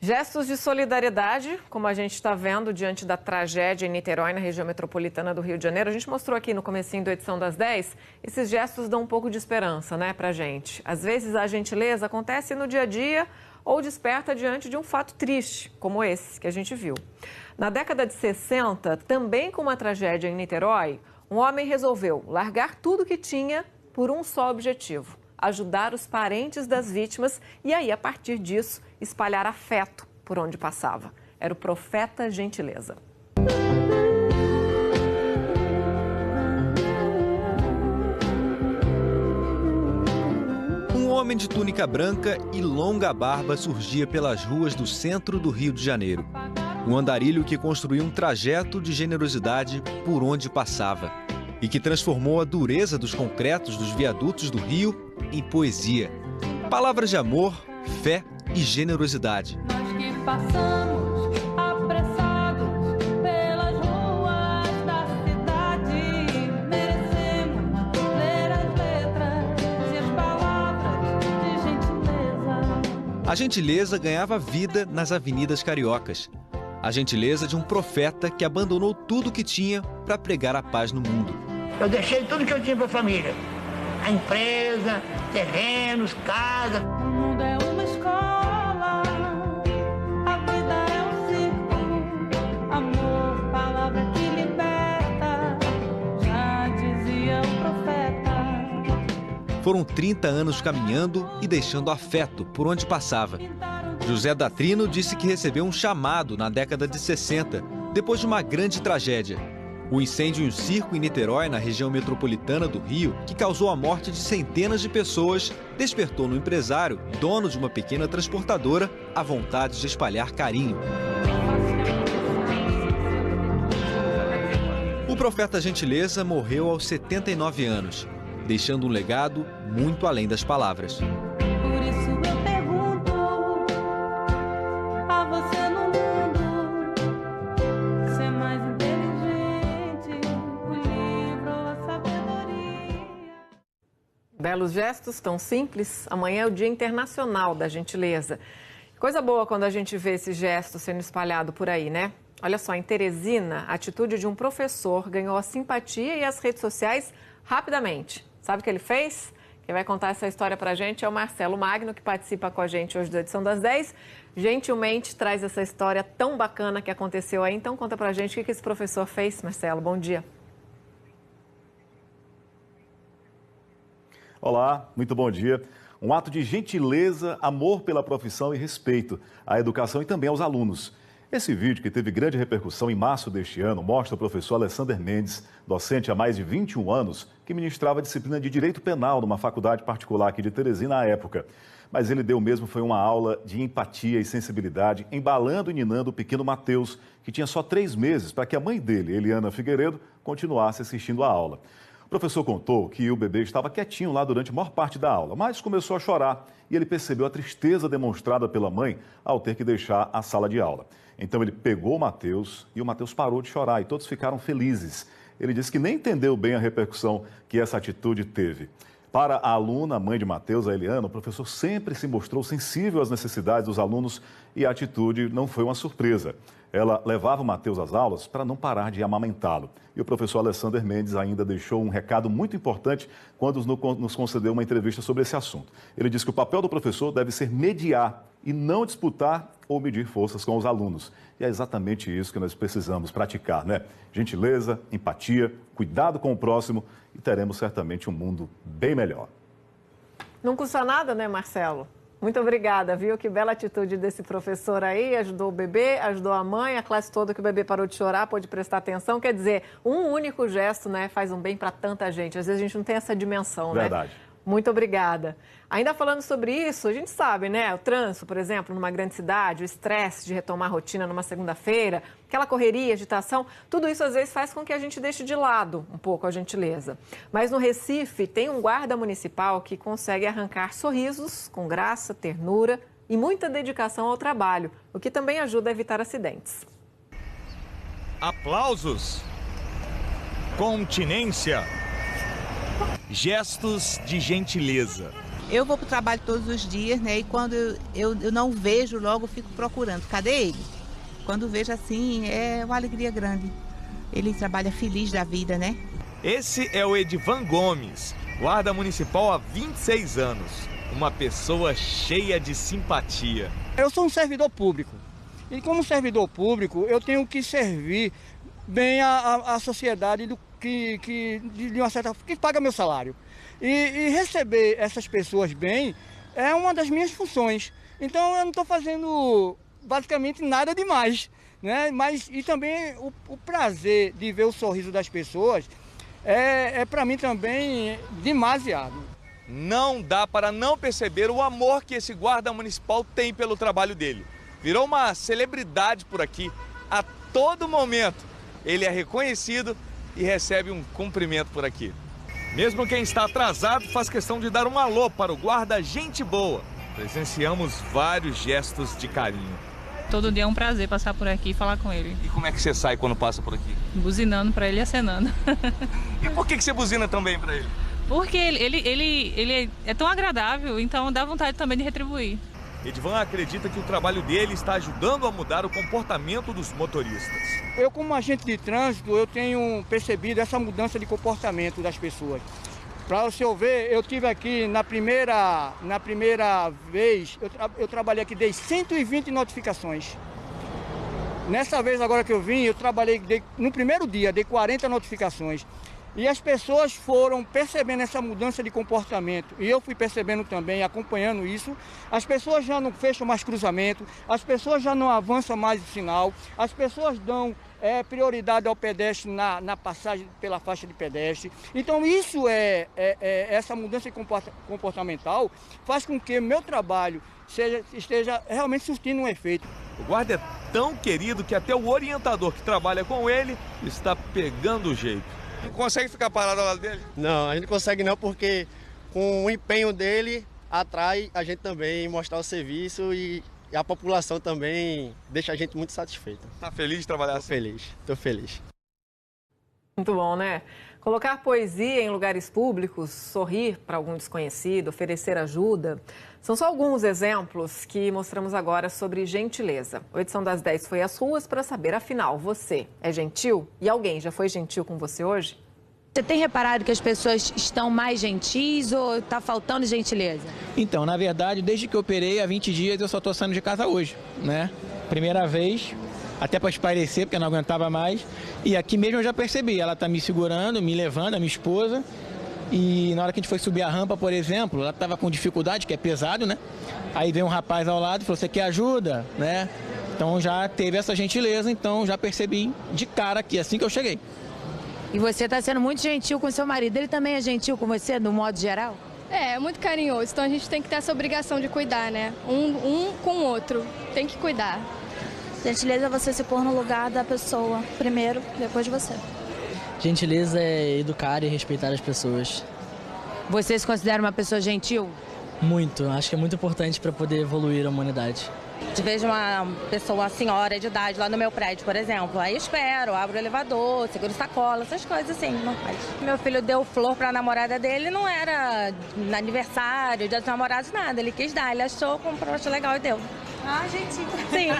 Gestos de solidariedade, como a gente está vendo diante da tragédia em Niterói, na região metropolitana do Rio de Janeiro. A gente mostrou aqui no comecinho da edição das 10, esses gestos dão um pouco de esperança, né, pra gente. Às vezes a gentileza acontece no dia a dia ou desperta diante de um fato triste, como esse que a gente viu. Na década de 60, também com uma tragédia em Niterói, um homem resolveu largar tudo que tinha por um só objetivo: ajudar os parentes das vítimas e aí, a partir disso, espalhar afeto por onde passava. Era o profeta Gentileza. Um homem de túnica branca e longa barba surgia pelas ruas do centro do Rio de Janeiro. Um andarilho que construiu um trajeto de generosidade por onde passava e que transformou a dureza dos concretos dos viadutos do Rio em poesia. Palavras de amor, fé e generosidade. Nós que passamos apressados pelas ruas da cidade, merecemos ler as letras e as palavras de gentileza. A gentileza ganhava vida nas avenidas cariocas. A gentileza de um profeta que abandonou tudo o que tinha para pregar a paz no mundo. Eu deixei tudo que eu tinha para a família. A empresa, terrenos, casa. O mundo é uma escola, a vida é um círculo, amor, palavra que liberta, já dizia o profeta. Foram 30 anos caminhando e deixando afeto por onde passava. José Datrino disse que recebeu um chamado na década de 60, depois de uma grande tragédia. O incêndio em um circo em Niterói, na região metropolitana do Rio, que causou a morte de centenas de pessoas, despertou no empresário, dono de uma pequena transportadora, a vontade de espalhar carinho. O profeta Gentileza morreu aos 79 anos, deixando um legado muito além das palavras. Por isso eu pergunto a você no mundo, se é mais inteligente o livro ou a sabedoria. Belos gestos, tão simples. Amanhã é o Dia Internacional da Gentileza. Coisa boa quando a gente vê esse gesto sendo espalhado por aí, né? Olha só, em Teresina, a atitude de um professor ganhou a simpatia e as redes sociais rapidamente. Sabe o que ele fez? Quem vai contar essa história pra gente é o Marcelo Magno, que participa com a gente hoje da edição das 10. Gentilmente traz essa história tão bacana que aconteceu aí. Então conta pra gente o que esse professor fez, Marcelo. Bom dia. Olá, muito bom dia. Um ato de gentileza, amor pela profissão e respeito à educação e também aos alunos. Esse vídeo, que teve grande repercussão em março deste ano, mostra o professor Alessander Mendes, docente há mais de 21 anos, que ministrava a disciplina de Direito Penal numa faculdade particular aqui de Teresina à época. Mas ele deu mesmo foi uma aula de empatia e sensibilidade, embalando e ninando o pequeno Mateus, que tinha só 3 meses, para que a mãe dele, Eliana Figueiredo, continuasse assistindo a aula. O professor contou que o bebê estava quietinho lá durante a maior parte da aula, mas começou a chorar e ele percebeu a tristeza demonstrada pela mãe ao ter que deixar a sala de aula. Então ele pegou o Mateus e o Mateus parou de chorar e todos ficaram felizes. Ele disse que nem entendeu bem a repercussão que essa atitude teve. Para a aluna, a mãe de Mateus, a Eliana, o professor sempre se mostrou sensível às necessidades dos alunos e a atitude não foi uma surpresa. Ela levava o Mateus às aulas para não parar de amamentá-lo. E o professor Alessander Mendes ainda deixou um recado muito importante quando nos concedeu uma entrevista sobre esse assunto. Ele disse que o papel do professor deve ser mediar e não disputar ou medir forças com os alunos. E é exatamente isso que nós precisamos praticar, né? Gentileza, empatia, cuidado com o próximo e teremos certamente um mundo bem melhor. Não custa nada, né, Marcelo? Muito obrigada, viu? Que bela atitude desse professor aí, ajudou o bebê, ajudou a mãe, a classe toda, que o bebê parou de chorar, pôde prestar atenção. Quer dizer, um único gesto, né, faz um bem para tanta gente. Às vezes a gente não tem essa dimensão, né? Verdade. Muito obrigada. Ainda falando sobre isso, a gente sabe, né? O trânsito, por exemplo, numa grande cidade, o estresse de retomar a rotina numa segunda-feira, aquela correria, agitação, tudo isso às vezes faz com que a gente deixe de lado um pouco a gentileza. Mas no Recife tem um guarda municipal que consegue arrancar sorrisos com graça, ternura e muita dedicação ao trabalho, o que também ajuda a evitar acidentes. Aplausos, continência, gestos de gentileza. Eu vou para o trabalho todos os dias, né? E quando eu não vejo, logo eu fico procurando. Cadê ele? Quando vejo assim, é uma alegria grande. Ele trabalha feliz da vida, né? Esse é o Edivan Gomes, guarda municipal há 26 anos. Uma pessoa cheia de simpatia. Eu sou um servidor público. E como servidor público, eu tenho que servir bem a sociedade de uma certa que paga meu salário. E receber essas pessoas bem é uma das minhas funções. Então eu não estou fazendo basicamente nada demais, né? E também o prazer de ver o sorriso das pessoas é para mim também demasiado. Não dá para não perceber o amor que esse guarda municipal tem pelo trabalho dele. Virou uma celebridade por aqui. A todo momento ele é reconhecido e recebe um cumprimento por aqui. Mesmo quem está atrasado faz questão de dar um alô para o guarda gente boa. Presenciamos vários gestos de carinho. Todo dia é um prazer passar por aqui e falar com ele. E como é que você sai quando passa por aqui? Buzinando para ele e acenando. E por que você buzina também para ele? Porque ele é tão agradável, então dá vontade também de retribuir. Edivan acredita que o trabalho dele está ajudando a mudar o comportamento dos motoristas. Eu, como agente de trânsito, eu tenho percebido essa mudança de comportamento das pessoas. Para você ver, eu tive aqui na primeira vez, eu trabalhei aqui, dei 120 notificações. Nessa vez agora que eu vim, eu trabalhei, no primeiro dia, dei 40 notificações. E as pessoas foram percebendo essa mudança de comportamento. E eu fui percebendo também, acompanhando isso. As pessoas já não fecham mais cruzamento, as pessoas já não avançam mais o sinal, as pessoas dão prioridade ao pedestre na passagem pela faixa de pedestre. Então isso essa mudança comportamental faz com que meu trabalho esteja realmente surtindo um efeito. O guarda é tão querido que até o orientador que trabalha com ele está pegando o jeito. Não consegue ficar parado ao lado dele? Não, a gente não consegue não, porque com o empenho dele atrai a gente também mostrar o serviço e a população também deixa a gente muito satisfeita. Tá feliz de trabalhar assim? Tô feliz. Muito bom, né? Colocar poesia em lugares públicos, sorrir para algum desconhecido, oferecer ajuda, são só alguns exemplos que mostramos agora sobre gentileza. A edição das 10 foi às ruas para saber, afinal, você é gentil? E alguém já foi gentil com você hoje? Você tem reparado que as pessoas estão mais gentis ou está faltando gentileza? Então, na verdade, desde que eu operei há 20 dias, eu só estou saindo de casa hoje, né? Primeira vez, até para espairecer, porque eu não aguentava mais. E aqui mesmo eu já percebi, ela está me segurando, me levando, a minha esposa. E na hora que a gente foi subir a rampa, por exemplo, ela estava com dificuldade, que é pesado, né? Aí veio um rapaz ao lado e falou, você quer ajuda, né? Então já teve essa gentileza, então já percebi de cara aqui, assim que eu cheguei. E você está sendo muito gentil com seu marido, ele também é gentil com você, no modo geral? É muito carinhoso, então a gente tem que ter essa obrigação de cuidar, né? Um com o outro, tem que cuidar. Gentileza é você se pôr no lugar da pessoa, primeiro, depois de você. Gentileza é educar e respeitar as pessoas. Você se considera uma pessoa gentil? Muito, acho que é muito importante para poder evoluir a humanidade. Se vejo uma pessoa, uma senhora de idade lá no meu prédio, por exemplo, aí espero, abro o elevador, seguro sacola, essas coisas assim, não faz. Meu filho deu flor para a namorada dele, não era aniversário, dia dos namorados, nada, ele quis dar, ele achou, comprou, achou legal e deu. Ah, gentil. Sim.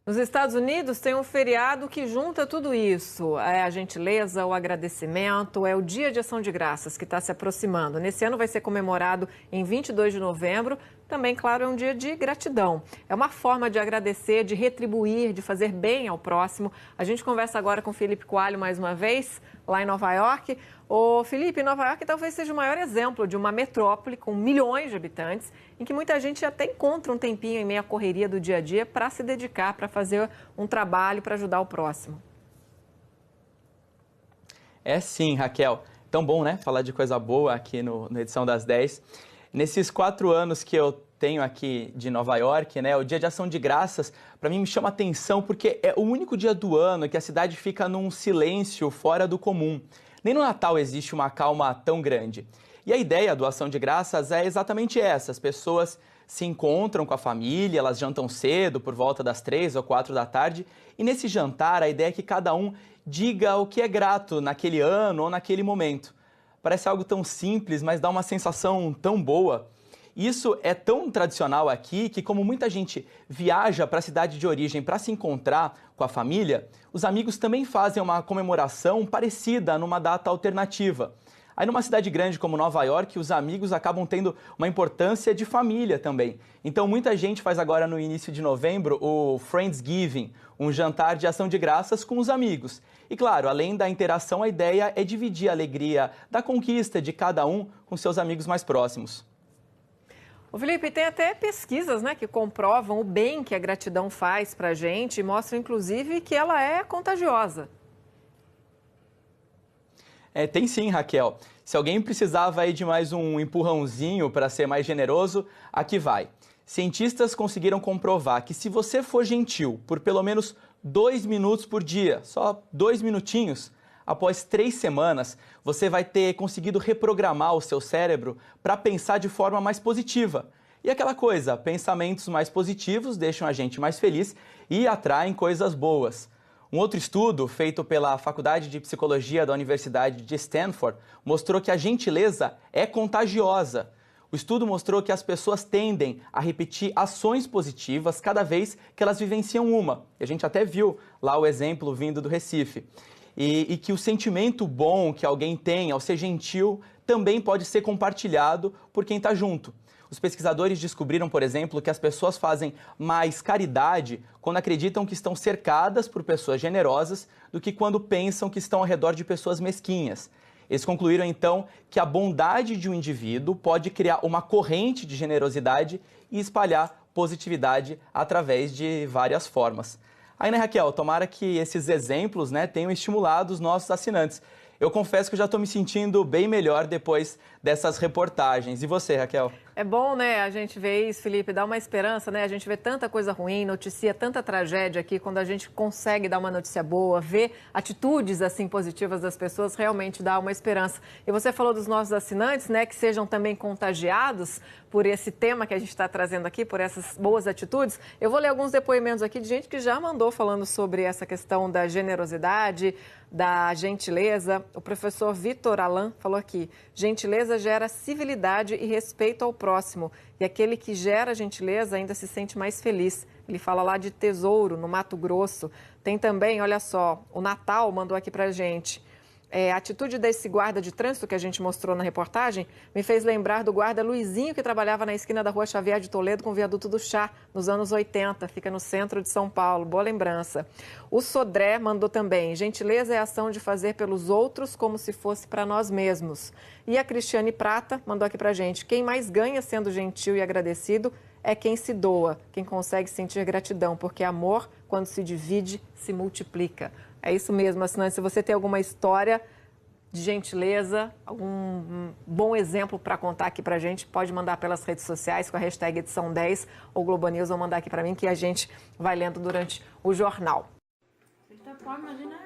Nos Estados Unidos tem um feriado que junta tudo isso. É a gentileza, o agradecimento, é o Dia de Ação de Graças que está se aproximando. Nesse ano vai ser comemorado em 22 de novembro. Também, claro, é um dia de gratidão. É uma forma de agradecer, de retribuir, de fazer bem ao próximo. A gente conversa agora com o Felipe Coalho mais uma vez, lá em Nova York. Ô, Felipe, Nova York talvez seja o maior exemplo de uma metrópole com milhões de habitantes, em que muita gente até encontra um tempinho em meio à correria do dia a dia para se dedicar, para fazer um trabalho, para ajudar o próximo. É sim, Raquel. Tão bom, né? Falar de coisa boa aqui na edição das 10. Nesses 4 anos que eu tenho aqui de Nova York, né, o Dia de Ação de Graças, para mim me chama atenção porque é o único dia do ano que a cidade fica num silêncio fora do comum. Nem no Natal existe uma calma tão grande. E a ideia do Ação de Graças é exatamente essa. As pessoas se encontram com a família, elas jantam cedo, por volta das 3 ou 4 da tarde. E nesse jantar, a ideia é que cada um diga o que é grato naquele ano ou naquele momento. Parece algo tão simples, mas dá uma sensação tão boa. Isso é tão tradicional aqui que, como muita gente viaja para a cidade de origem para se encontrar com a família, os amigos também fazem uma comemoração parecida numa data alternativa. Aí numa cidade grande como Nova York, os amigos acabam tendo uma importância de família também. Então muita gente faz agora no início de novembro o Friendsgiving, um jantar de ação de graças com os amigos. E claro, além da interação, a ideia é dividir a alegria da conquista de cada um com seus amigos mais próximos. O Felipe, tem até pesquisas, né, que comprovam o bem que a gratidão faz para a gente e mostram, inclusive, que ela é contagiosa. Tem sim, Raquel. Se alguém precisava aí de mais um empurrãozinho para ser mais generoso, aqui vai. Cientistas conseguiram comprovar que se você for gentil por pelo menos 2 minutos por dia, só 2 minutinhos, após 3 semanas, você vai ter conseguido reprogramar o seu cérebro para pensar de forma mais positiva. E aquela coisa, pensamentos mais positivos deixam a gente mais feliz e atraem coisas boas. Um outro estudo, feito pela Faculdade de Psicologia da Universidade de Stanford, mostrou que a gentileza é contagiosa. O estudo mostrou que as pessoas tendem a repetir ações positivas cada vez que elas vivenciam uma. E a gente até viu lá o exemplo vindo do Recife. E que o sentimento bom que alguém tem ao ser gentil também pode ser compartilhado por quem está junto. Os pesquisadores descobriram, por exemplo, que as pessoas fazem mais caridade quando acreditam que estão cercadas por pessoas generosas do que quando pensam que estão ao redor de pessoas mesquinhas. Eles concluíram, então, que a bondade de um indivíduo pode criar uma corrente de generosidade e espalhar positividade através de várias formas. Aí, né, Raquel, tomara que esses exemplos, né, tenham estimulado os nossos assinantes. Eu confesso que eu já estou me sentindo bem melhor depois dessas reportagens. E você, Raquel? É bom, né, a gente ver isso, Felipe, dá uma esperança, né? A gente vê tanta coisa ruim, noticia tanta tragédia aqui, quando a gente consegue dar uma notícia boa, ver atitudes, assim, positivas das pessoas, realmente dá uma esperança. E você falou dos nossos assinantes, né, que sejam também contagiados por esse tema que a gente está trazendo aqui, por essas boas atitudes. Eu vou ler alguns depoimentos aqui de gente que já mandou falando sobre essa questão da generosidade, da gentileza. O professor Vitor Alan falou aqui: gentileza gera civilidade e respeito ao próximo, e aquele que gera gentileza ainda se sente mais feliz. Ele fala lá de Tesouro, no Mato Grosso. Tem também, olha só, o Natal mandou aqui pra gente. A atitude desse guarda de trânsito que a gente mostrou na reportagem me fez lembrar do guarda Luizinho, que trabalhava na esquina da Rua Xavier de Toledo com o Viaduto do Chá, nos anos 80, fica no centro de São Paulo. Boa lembrança. O Sodré mandou também: gentileza é a ação de fazer pelos outros como se fosse para nós mesmos. E a Cristiane Prata mandou aqui pra gente: quem mais ganha sendo gentil e agradecido é quem se doa, quem consegue sentir gratidão, porque amor, quando se divide, se multiplica. É isso mesmo, assinante. Se você tem alguma história de gentileza, algum bom exemplo para contar aqui para a gente, pode mandar pelas redes sociais com a hashtag edição 10 ou Globo News, ou mandar aqui para mim que a gente vai lendo durante o jornal. Você tá pode imaginar